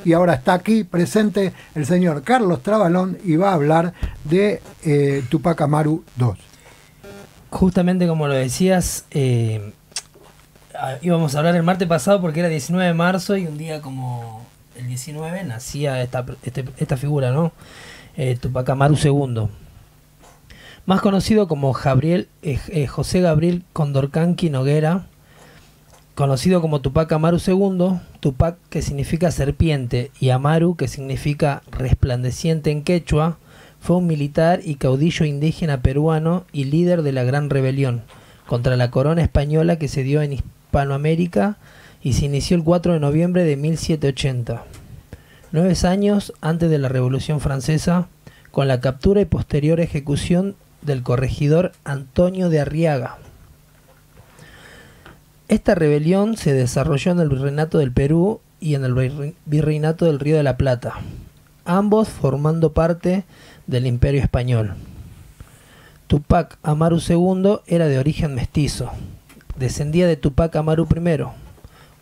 y ahora está aquí presente el señor Carlos Trabalón y va a hablar de Tupac Amaru II. Justamente como lo decías, íbamos a hablar el martes pasado porque era 19 de marzo y un día como el 19 nacía esta figura, ¿no? Tupac Amaru II. Más conocido como José Gabriel Condorcanqui Noguera, conocido como Tupac Amaru II, Tupac, que significa serpiente, y Amaru, que significa resplandeciente en quechua, fue un militar y caudillo indígena peruano y líder de la Gran Rebelión contra la corona española que se dio en Hispanoamérica y se inició el 4 de noviembre de 1780, 9 años antes de la Revolución Francesa, con la captura y posterior ejecución del corregidor Antonio de Arriaga. Esta rebelión se desarrolló en el Virreinato del Perú y en el Virreinato del Río de la Plata, ambos formando parte del Imperio Español. Tupac Amaru II era de origen mestizo, descendía de Tupac Amaru I,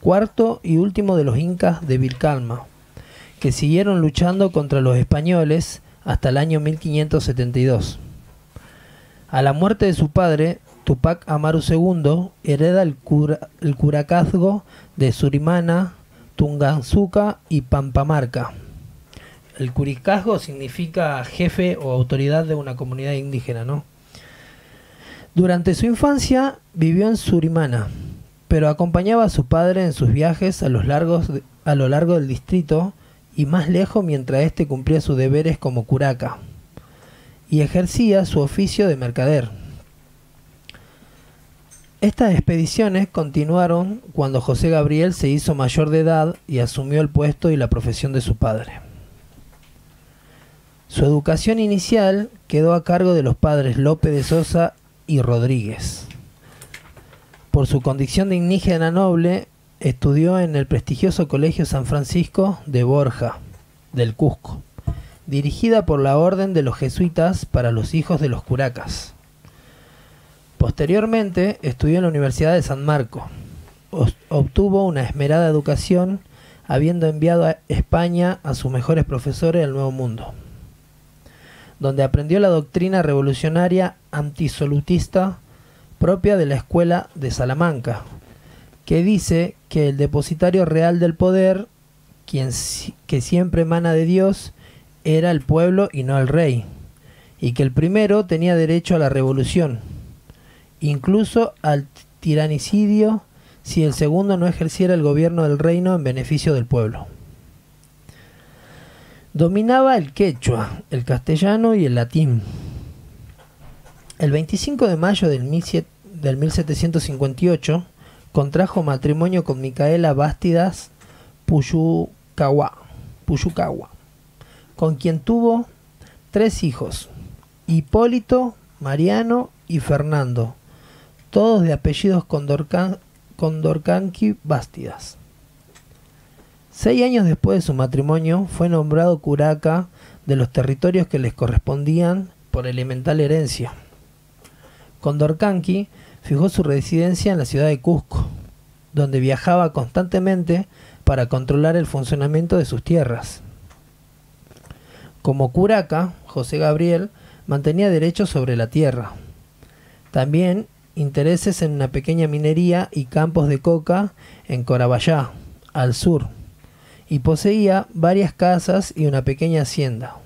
cuarto y último de los incas de Vilcalma, que siguieron luchando contra los españoles hasta el año 1572. A la muerte de su padre, Tupac Amaru II hereda el curacazgo de Surimana, Tungazuca y Pampamarca. El curicazgo significa jefe o autoridad de una comunidad indígena, ¿no? Durante su infancia vivió en Surimana, pero acompañaba a su padre en sus viajes a lo largo del distrito y más lejos mientras éste cumplía sus deberes como curaca y ejercía su oficio de mercader. Estas expediciones continuaron cuando José Gabriel se hizo mayor de edad y asumió el puesto y la profesión de su padre. Su educación inicial quedó a cargo de los padres López de Sosa y Rodríguez. Por su condición de indígena noble, estudió en el prestigioso Colegio San Francisco de Borja, del Cusco, dirigida por la Orden de los Jesuitas para los hijos de los curacas. Posteriormente estudió en la Universidad de San Marcos. Obtuvo una esmerada educación, habiendo enviado a España a sus mejores profesores del Nuevo Mundo, donde aprendió la doctrina revolucionaria antisolutista propia de la Escuela de Salamanca, que dice que el depositario real del poder, que siempre emana de Dios, era el pueblo y no el rey, y que el primero tenía derecho a la revolución, incluso al tiranicidio, si el segundo no ejerciera el gobierno del reino en beneficio del pueblo. Dominaba el quechua, el castellano y el latín. El 25 de mayo del 1758 contrajo matrimonio con Micaela Bástidas Puyucagua, con quien tuvo 3 hijos, Hipólito, Mariano y Fernando, todos de apellidos Condorcanqui Bástidas. 6 años después de su matrimonio fue nombrado curaca de los territorios que les correspondían por elemental herencia. Condorcanqui fijó su residencia en la ciudad de Cusco, donde viajaba constantemente para controlar el funcionamiento de sus tierras. Como curaca, José Gabriel mantenía derechos sobre la tierra. También intereses en una pequeña minería y campos de coca en Corabayá, al sur, y poseía varias casas y una pequeña hacienda.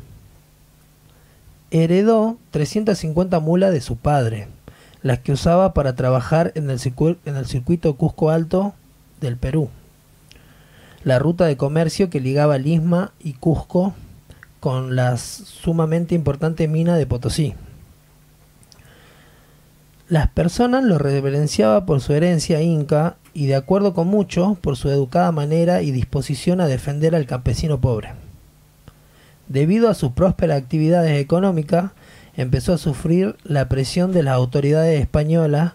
Heredó 350 mulas de su padre, las que usaba para trabajar en el circuito Cusco Alto del Perú, la ruta de comercio que ligaba Lisma y Cusco con la sumamente importante mina de Potosí. Las personas lo reverenciaban por su herencia inca y, de acuerdo con muchos, por su educada manera y disposición a defender al campesino pobre. Debido a sus prósperas actividades económicas, empezó a sufrir la presión de las autoridades españolas,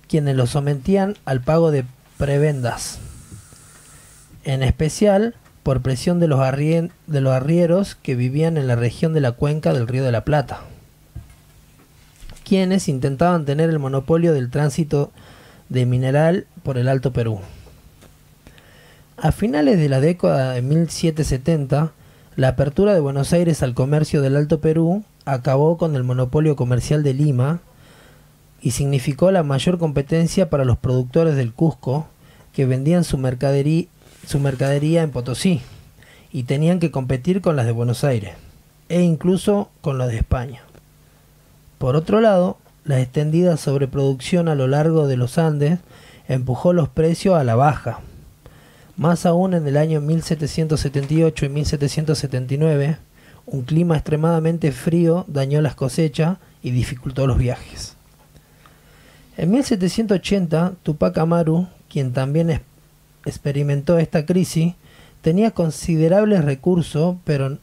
quienes lo sometían al pago de prebendas, en especial por presión de los arrieros que vivían en la región de la cuenca del Río de la Plata, quienes intentaban tener el monopolio del tránsito de mineral por el Alto Perú. A finales de la década de 1770, la apertura de Buenos Aires al comercio del Alto Perú acabó con el monopolio comercial de Lima y significó la mayor competencia para los productores del Cusco, que vendían su mercadería en Potosí y tenían que competir con las de Buenos Aires e incluso con las de España. Por otro lado, la extendida sobreproducción a lo largo de los Andes empujó los precios a la baja. Más aún en el año 1778 y 1779, un clima extremadamente frío dañó las cosechas y dificultó los viajes. En 1780, Tupac Amaru, quien también experimentó esta crisis, tenía considerables recursos, pero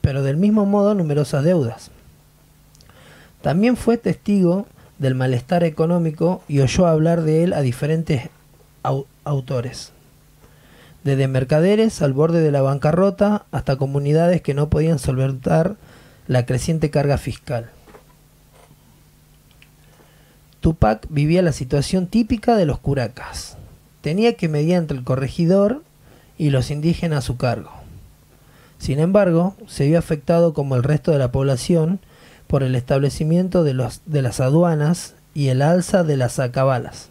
del mismo modo numerosas deudas. También fue testigo del malestar económico y oyó hablar de él a diferentes autores, desde mercaderes al borde de la bancarrota hasta comunidades que no podían solventar la creciente carga fiscal. Tupac vivía la situación típica de los curacas. Tenía que mediar entre el corregidor y los indígenas a su cargo. Sin embargo, se vio afectado como el resto de la población por el establecimiento de las aduanas y el alza de las alcabalas,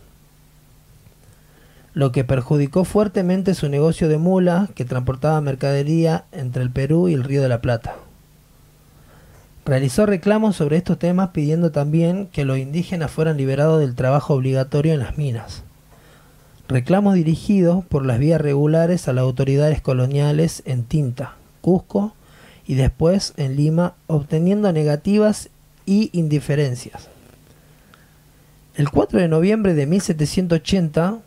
lo que perjudicó fuertemente su negocio de mula que transportaba mercadería entre el Perú y el Río de la Plata. Realizó reclamos sobre estos temas pidiendo también que los indígenas fueran liberados del trabajo obligatorio en las minas. Reclamos dirigidos por las vías regulares a las autoridades coloniales en Tinta, Cusco y después en Lima, obteniendo negativas y indiferencias. El 4 de noviembre de 1780,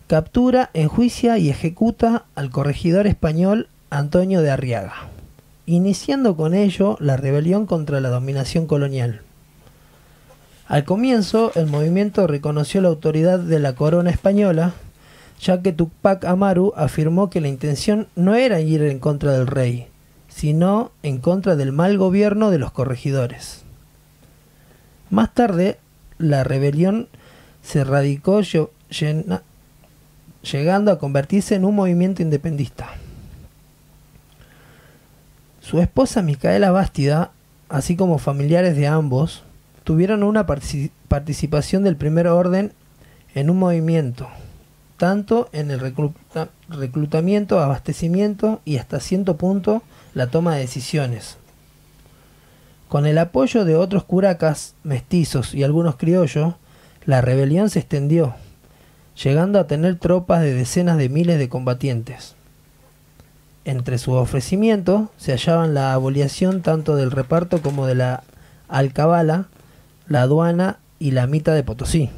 captura, enjuicia y ejecuta al corregidor español Antonio de Arriaga, iniciando con ello la rebelión contra la dominación colonial. Al comienzo, el movimiento reconoció la autoridad de la corona española, ya que Tupac Amaru afirmó que la intención no era ir en contra del rey, sino en contra del mal gobierno de los corregidores. Más tarde, la rebelión se radicó llegando a convertirse en un movimiento independentista. Su esposa Micaela Bástida, así como familiares de ambos, tuvieron una participación del primer orden en un movimiento, tanto en el reclutamiento, abastecimiento y hasta cierto punto la toma de decisiones. Con el apoyo de otros curacas, mestizos y algunos criollos, la rebelión se extendió, llegando a tener tropas de decenas de miles de combatientes. Entre sus ofrecimientos se hallaban la abolición tanto del reparto como de la alcabala, la aduana y la mita de Potosí.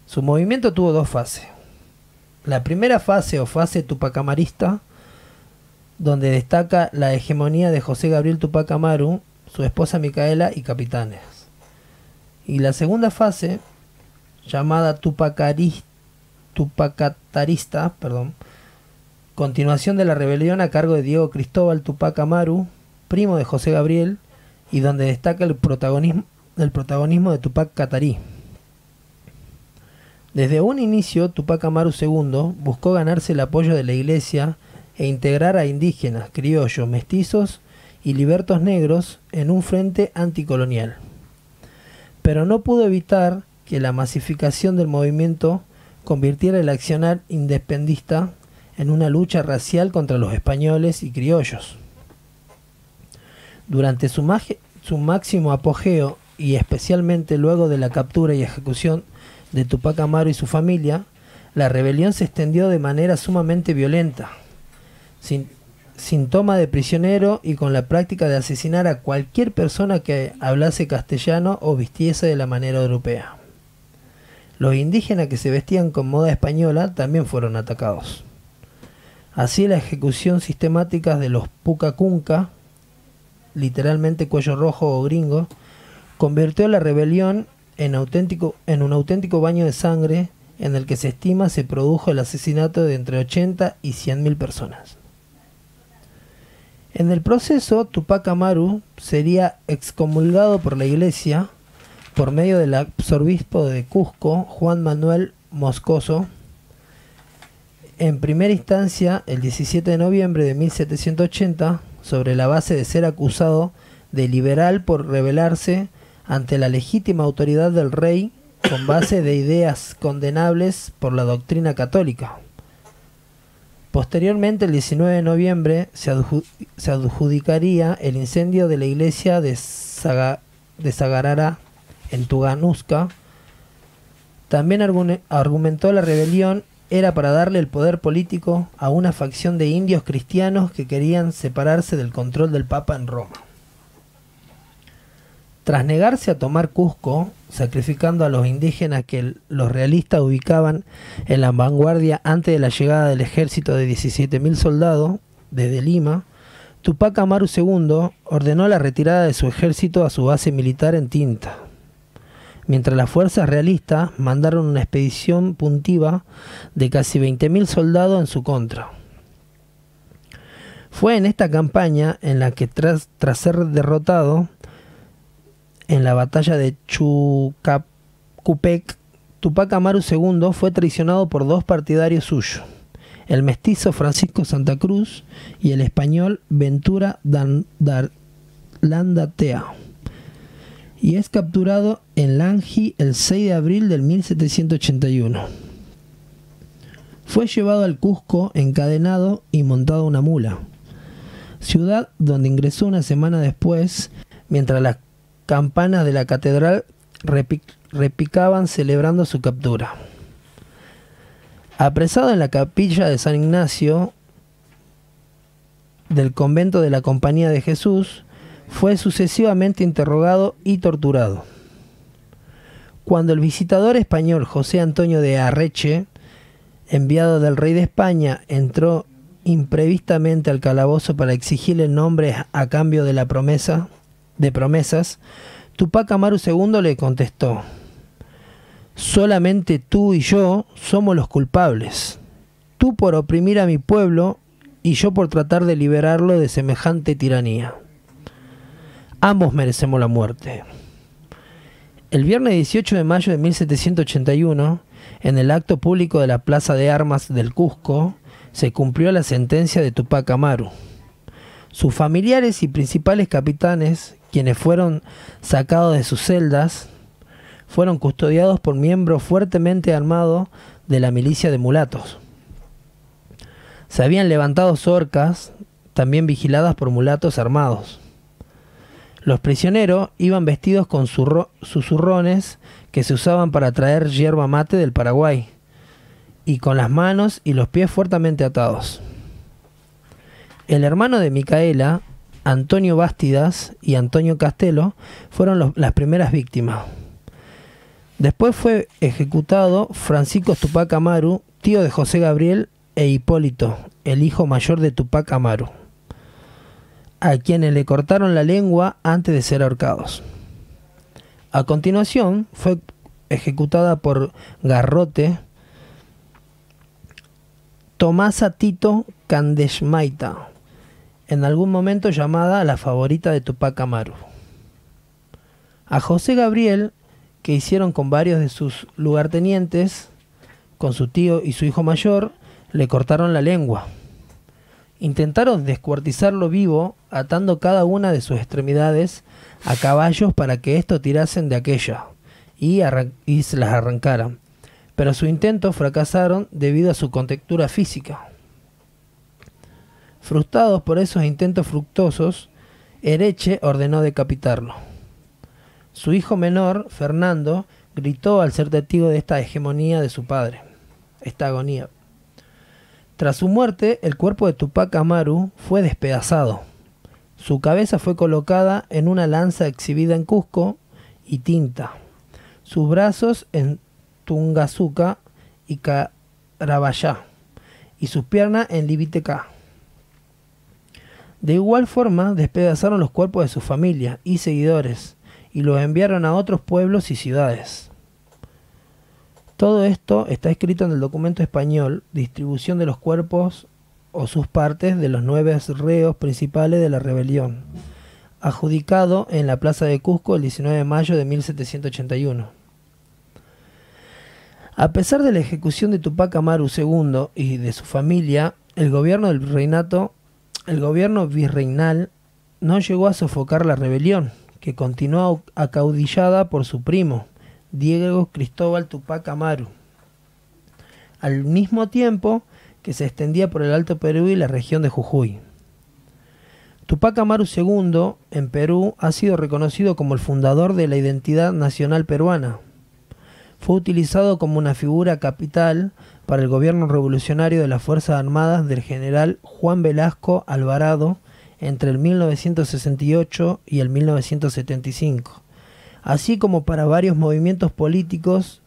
Su movimiento tuvo dos fases. La primera fase o fase tupacamarista, donde destaca la hegemonía de José Gabriel Tupac Amaru, su esposa Micaela y capitanes. Y la segunda fase, llamada tupacatarista, continuación de la rebelión a cargo de Diego Cristóbal Tupac Amaru, primo de José Gabriel, y donde destaca el protagonismo de Tupac Katari. Desde un inicio, Tupac Amaru II buscó ganarse el apoyo de la iglesia e integrar a indígenas, criollos, mestizos y libertos negros en un frente anticolonial. Pero no pudo evitar que la masificación del movimiento convirtiera el accionar independentista en una lucha racial contra los españoles y criollos. Durante su máximo apogeo y especialmente luego de la captura y ejecución de Tupac Amaru y su familia, la rebelión se extendió de manera sumamente violenta, sin toma de prisionero y con la práctica de asesinar a cualquier persona que hablase castellano o vistiese de la manera europea. Los indígenas que se vestían con moda española también fueron atacados. Así, la ejecución sistemática de los pucacunca, literalmente cuello rojo o gringo, convirtió la rebelión en un auténtico baño de sangre en el que se estima se produjo el asesinato de entre 80 y 100.000 personas. En el proceso, Tupac Amaru sería excomulgado por la iglesia por medio del arzobispo de Cusco, Juan Manuel Moscoso, En primera instancia, el 17 de noviembre de 1780, sobre la base de ser acusado de liberal por rebelarse ante la legítima autoridad del rey con base de ideas condenables por la doctrina católica. Posteriormente, el 19 de noviembre, se adjudicaría el incendio de la iglesia de Sagarara en Tunguska. También argumentó la rebelión era para darle el poder político a una facción de indios cristianos que querían separarse del control del Papa en Roma. Tras negarse a tomar Cusco, sacrificando a los indígenas que los realistas ubicaban en la vanguardia antes de la llegada del ejército de 17.000 soldados desde Lima, Tupac Amaru II ordenó la retirada de su ejército a su base militar en Tinta, mientras las fuerzas realistas mandaron una expedición puntiva de casi 20.000 soldados en su contra. Fue en esta campaña en la que tras ser derrotado en la batalla de Chucapcupec, Tupac Amaru II fue traicionado por dos partidarios suyos, el mestizo Francisco Santa Cruz y el español Ventura Landatea, y es capturado en Langi el 6 de abril del 1781. Fue llevado al Cusco encadenado y montado a una mula, ciudad donde ingresó una semana después, mientras las campanas de la catedral repicaban celebrando su captura. Apresado en la capilla de San Ignacio del convento de la Compañía de Jesús, fue sucesivamente interrogado y torturado. Cuando el visitador español José Antonio de Arreche, enviado del rey de España, entró imprevistamente al calabozo para exigirle nombres a cambio de promesas, Tupac Amaru II le contestó: solamente tú y yo somos los culpables, tú por oprimir a mi pueblo y yo por tratar de liberarlo de semejante tiranía. Ambos merecemos la muerte. El viernes 18 de mayo de 1781, en el acto público de la Plaza de Armas del Cusco, se cumplió la sentencia de Tupac Amaru. Sus familiares y principales capitanes, quienes fueron sacados de sus celdas, fueron custodiados por miembros fuertemente armados de la milicia de mulatos. Se habían levantado horcas, también vigiladas por mulatos armados. Los prisioneros iban vestidos con sus zurrones que se usaban para traer yerba mate del Paraguay, y con las manos y los pies fuertemente atados. El hermano de Micaela, Antonio Bástidas y Antonio Castelo, fueron las primeras víctimas. Después fue ejecutado Francisco Tupac Amaru, tío de José Gabriel e Hipólito, el hijo mayor de Tupac Amaru, a quienes le cortaron la lengua antes de ser ahorcados. A continuación fue ejecutada por garrote Tomasa Tito Candeshmaita, en algún momento llamada la favorita de Tupac Amaru. A José Gabriel, que hicieron con varios de sus lugartenientes, con su tío y su hijo mayor, le cortaron la lengua. Intentaron descuartizarlo vivo, atando cada una de sus extremidades a caballos para que estos tirasen de aquella y se las arrancaran, pero sus intentos fracasaron debido a su contextura física. Frustrados por esos intentos fructuosos, Ereche ordenó decapitarlo. Su hijo menor, Fernando, gritó al ser testigo de esta hegemonía de su padre, esta agonía. Tras su muerte, el cuerpo de Tupac Amaru fue despedazado. Su cabeza fue colocada en una lanza exhibida en Cusco y Tinta, sus brazos en Tunguska y Carabayá, y sus piernas en Libiteca. De igual forma, despedazaron los cuerpos de su familia y seguidores y los enviaron a otros pueblos y ciudades. Todo esto está escrito en el documento español Distribución de los cuerpos o sus partes de los 9 reos principales de la rebelión, adjudicado en la plaza de Cusco el 19 de mayo de 1781. A pesar de la ejecución de Tupac Amaru II y de su familia, el gobierno virreinal no llegó a sofocar la rebelión, que continuó acaudillada por su primo, Diego Cristóbal Tupac Amaru, al mismo tiempo que se extendía por el Alto Perú y la región de Jujuy. Tupac Amaru II, en Perú, ha sido reconocido como el fundador de la identidad nacional peruana. Fue utilizado como una figura capital para el gobierno revolucionario de las Fuerzas Armadas del general Juan Velasco Alvarado entre el 1968 y el 1975, así como para varios movimientos políticos,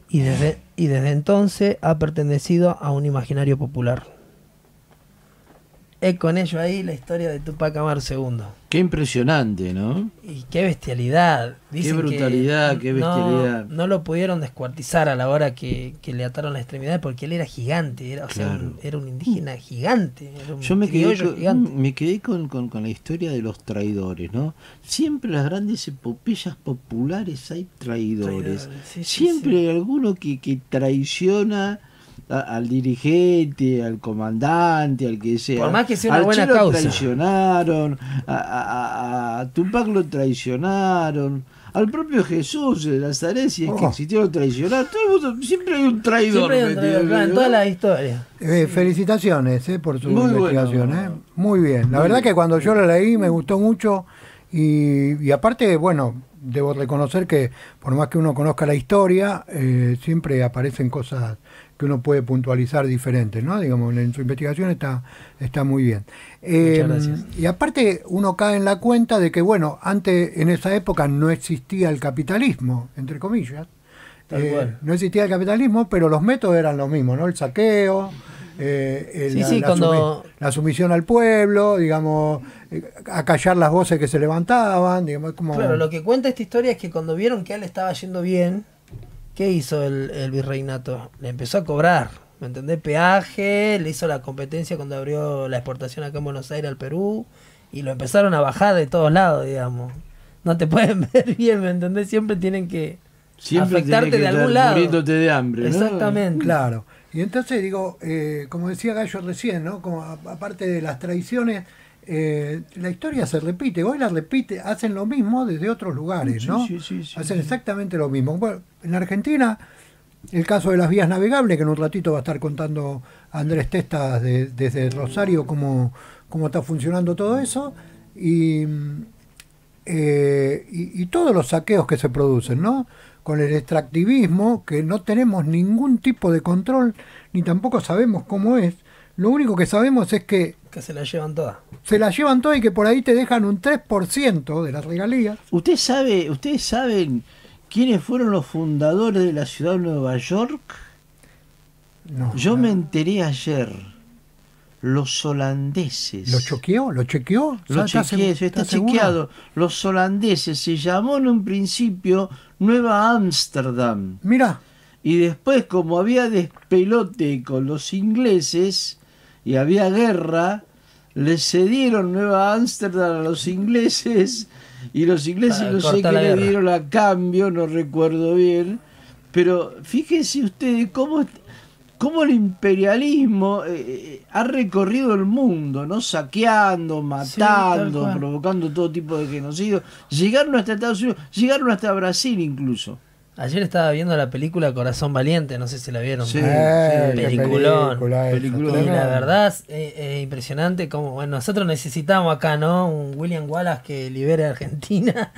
y desde entonces ha pertenecido a un imaginario popular. Es con ello ahí la historia de Tupac Amaru II. Qué impresionante, ¿no? Y qué bestialidad. Dicen qué brutalidad, qué bestialidad. No lo pudieron descuartizar a la hora que le ataron las extremidades porque él era gigante, era un indígena gigante. Era un Yo me gigante. quedé con la historia de los traidores, ¿no? Siempre en las grandes epopeyas populares hay traidores. Sí, Siempre hay alguno que traiciona al dirigente, al comandante, al que sea. Por más que sea una al buena Che lo causa. traicionaron, a Tupac lo traicionaron, al propio Jesús de Nazaret, si es que existió, lo traicionaron. Siempre hay un traidor. Siempre hay un traidor, claro, en todas las historias. Felicitaciones por su Muy investigación. bueno. Muy bien. La verdad que cuando yo la leí me gustó mucho y aparte, bueno, debo reconocer que por más que uno conozca la historia, siempre aparecen cosas que uno puede puntualizar diferentes, ¿no? Digamos, en su investigación está muy bien. Muchas gracias. Y aparte uno cae en la cuenta de que, bueno, antes, en esa época no existía el capitalismo, entre comillas. Tal cual. No existía el capitalismo, pero los métodos eran los mismos, ¿no? El saqueo, la sumisión al pueblo, digamos, acallar las voces que se levantaban, digamos, como... Claro, lo que cuenta esta historia es que cuando vieron que a él estaba yendo bien, ¿qué hizo el virreinato? Le empezó a cobrar, ¿me entendés? Peaje, le hizo la competencia cuando abrió la exportación acá en Buenos Aires al Perú, y lo empezaron a bajar de todos lados, digamos. No te pueden ver bien, ¿me entendés? Siempre tienen que afectarte de algún lado. Muriéndote de hambre, ¿no? Exactamente. Claro. Y entonces digo, como decía Gallo recién, ¿no? Como aparte de las traiciones, la historia se repite, hoy la repite, hacen lo mismo desde otros lugares, ¿no? Sí, hacen exactamente lo mismo. Bueno, en Argentina, el caso de las vías navegables, que en un ratito va a estar contando Andrés Testas desde Rosario cómo está funcionando todo eso, y todos los saqueos que se producen, ¿no? Con el extractivismo, que no tenemos ningún tipo de control, ni tampoco sabemos cómo es. Lo único que sabemos es que se la llevan todas. Se la llevan todas y que por ahí te dejan un 3% de las regalías. ¿Ustedes saben quiénes fueron los fundadores de la ciudad de Nueva York? No, Yo me enteré ayer. Los holandeses. ¿Lo chequeó? Lo chequeé, está chequeado. Los holandeses, se llamó en un principio Nueva Ámsterdam. Mira. Y después, como había despelote con los ingleses y había guerra, le cedieron Nueva Ámsterdam a los ingleses, y los ingleses no sé qué le dieron a cambio, no recuerdo bien. Pero fíjense ustedes cómo el imperialismo ha recorrido el mundo, ¿no? Saqueando, matando, provocando todo tipo de genocidio. Llegaron hasta Estados Unidos, llegaron hasta Brasil incluso. Ayer estaba viendo la película Corazón Valiente, no sé si la vieron. Sí, peliculón. Peliculón. Y la verdad es impresionante como, bueno, nosotros necesitamos acá, ¿no? Un William Wallace que libere a Argentina.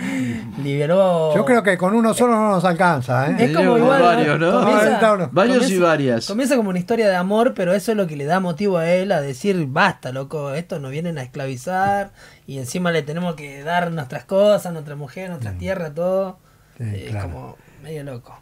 Liberó... Yo creo que con uno solo no nos alcanza, ¿eh? Es como igual, varios, ¿no? Varios y varias. Comienza como una historia de amor, pero eso es lo que le da motivo a él a decir, basta, loco, estos nos vienen a esclavizar y encima le tenemos que dar nuestras cosas, nuestra mujer, nuestra tierra, todo. Sí, es como medio loco.